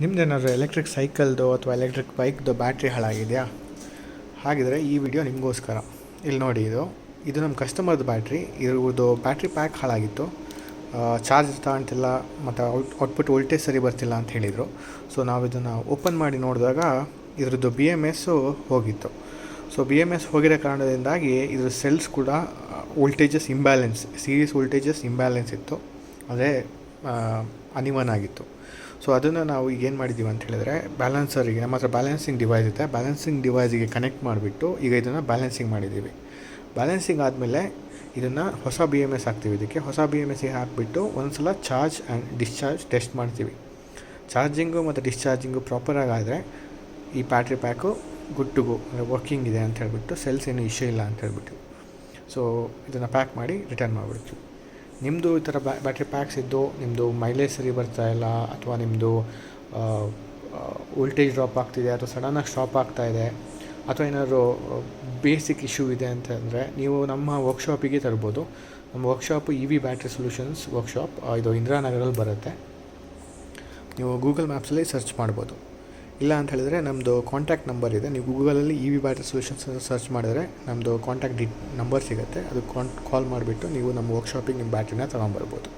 ನಿಮ್ದೇನಾದ್ರು electric ಸೈಕಲ್ದು ಅಥವಾ electric ಬೈಕ್ದು battery ಹಾಳಾಗಿದೆಯಾ? ಹಾಗಿದ್ರೆ ಈ ವಿಡಿಯೋ ನಿಮಗೋಸ್ಕರ. ಇಲ್ಲಿ ನೋಡಿ, ಇದು ನಮ್ಮ ಕಸ್ಟಮರ್ದು ಬ್ಯಾಟ್ರಿ. ಇದ್ರದ್ದು ಬ್ಯಾಟ್ರಿ ಪ್ಯಾಕ್ ಹಾಳಾಗಿತ್ತು. ಚಾರ್ಜ್ ತಗೊಳ್ತಿಲ್ಲ ಮತ್ತು ಔಟ್ಪುಟ್ ವೋಲ್ಟೇಜ್ ಸರಿ ಬರ್ತಿಲ್ಲ ಅಂತ ಹೇಳಿದರು. ಸೊ ನಾವು ಇದನ್ನು ಓಪನ್ ಮಾಡಿ ನೋಡಿದಾಗ ಇದ್ರದ್ದು BMS ಹೋಗಿತ್ತು. ಸೊ BMS ಹೋಗಿರೋ ಕಾರಣದಿಂದಾಗಿ ಇದ್ರ ಸೆಲ್ಸ್ ಕೂಡ voltages imbalance, series voltages imbalance ಇತ್ತು, ಅದೇ ಅನಿವನ್ ಆಗಿತ್ತು. ಸೊ ಅದನ್ನು ನಾವು ಏನು ಮಾಡಿದ್ದೀವಿ ಅಂತ ಹೇಳಿದ್ರೆ, ಬ್ಯಾಲೆನ್ಸರಿಗೆ ನಮ್ಮ ಹತ್ರ ಬ್ಯಾಲೆನ್ಸಿಂಗ್ ಡಿವೈಸ್ ಇದೆ, ಬ್ಯಾಲೆನ್ಸಿಂಗ್ ಡಿವೈಸಿಗೆ ಕನೆಕ್ಟ್ ಮಾಡಿಬಿಟ್ಟು ಈಗ ಇದನ್ನು ಬ್ಯಾಲೆನ್ಸಿಂಗ್ ಮಾಡಿದ್ದೀವಿ. ಬ್ಯಾಲೆನ್ಸಿಂಗ್ ಆದಮೇಲೆ ಇದನ್ನು ಹೊಸ BMS ಹಾಕ್ತೀವಿ. ಇದಕ್ಕೆ ಹೊಸ BMSಗೆ ಹಾಕಿಬಿಟ್ಟು ಒಂದು ಸಲ ಚಾರ್ಜ್ ಆ್ಯಂಡ್ ಡಿಸ್ಚಾರ್ಜ್ ಟೆಸ್ಟ್ ಮಾಡ್ತೀವಿ. ಚಾರ್ಜಿಂಗು ಮತ್ತು ಡಿಸ್ಚಾರ್ಜಿಂಗು ಪ್ರಾಪರಾಗಿ ಆದರೆ ಈ battery pack good to go, ಅಂದರೆ ವರ್ಕಿಂಗ್ ಇದೆ ಅಂತ ಹೇಳ್ಬಿಟ್ಟು, ಸೆಲ್ಸ್ ಏನೂ ಇಶ್ಯೂ ಇಲ್ಲ ಅಂತ ಹೇಳ್ಬಿಟ್ಟು. ಸೊ ಇದನ್ನು ಪ್ಯಾಕ್ ಮಾಡಿ ರಿಟರ್ನ್ ಮಾಡಿಬಿಡ್ತೀವಿ. ನಿಮ್ಮದು ಈ ಥರ ಬ್ಯಾಟ್ರಿ ಪ್ಯಾಕ್ಸ್ ಇದ್ದು ನಿಮ್ಮದು ಮೈಲೇಜ್ ಸರಿ ಬರ್ತಾಯಿಲ್ಲ, ಅಥವಾ ನಿಮ್ಮದು ವೋಲ್ಟೇಜ್ ಡ್ರಾಪ್ ಆಗ್ತಿದೆ, ಅಥವಾ ಸಡನ್ನಾಗಿ ಸ್ಟಾಪ್ ಆಗ್ತಾಯಿದೆ, ಅಥವಾ ಏನಾದರೂ ಬೇಸಿಕ್ ಇಶ್ಯೂ ಇದೆ ಅಂತಂದರೆ ನೀವು ನಮ್ಮ ವರ್ಕ್ಶಾಪಿಗೆ ತರ್ಬೋದು. ನಮ್ಮ workshop EV battery solutions workshop, ಇದು ಇಂದಿರಾನಗರಲ್ಲಿ ಬರುತ್ತೆ. ನೀವು ಗೂಗಲ್ ಮ್ಯಾಪ್ಸಲ್ಲಿ ಸರ್ಚ್ ಮಾಡ್ಬೋದು. ಇಲ್ಲ ಅಂತ ಹೇಳಿದರೆ ನಮ್ಮದು ಕಾಂಟ್ಯಾಕ್ಟ್ ನಂಬರ್ ಇದೆ. ನೀವು ಗೂಗಲಲ್ಲಿ EV ಬ್ಯಾಟ್ರಿ ಸೊಲ್ಯೂಷನ್ಸ್ ಸರ್ಚ್ ಮಾಡಿದರೆ ನಮ್ಮದು ಕಾಂಟ್ಯಾಕ್ಟ್ ನಂಬರ್ ಸಿಗುತ್ತೆ. ಅದು ಕಾಲ್ ಮಾಡಿಬಿಟ್ಟು ನೀವು ನಮ್ಮ ವರ್ಕ್ಶಾಪಿಗೆ ನಿಮ್ಮ ಬ್ಯಾಟ್ರಿನ ತೊಗೊಂಬರ್ಬೋದು.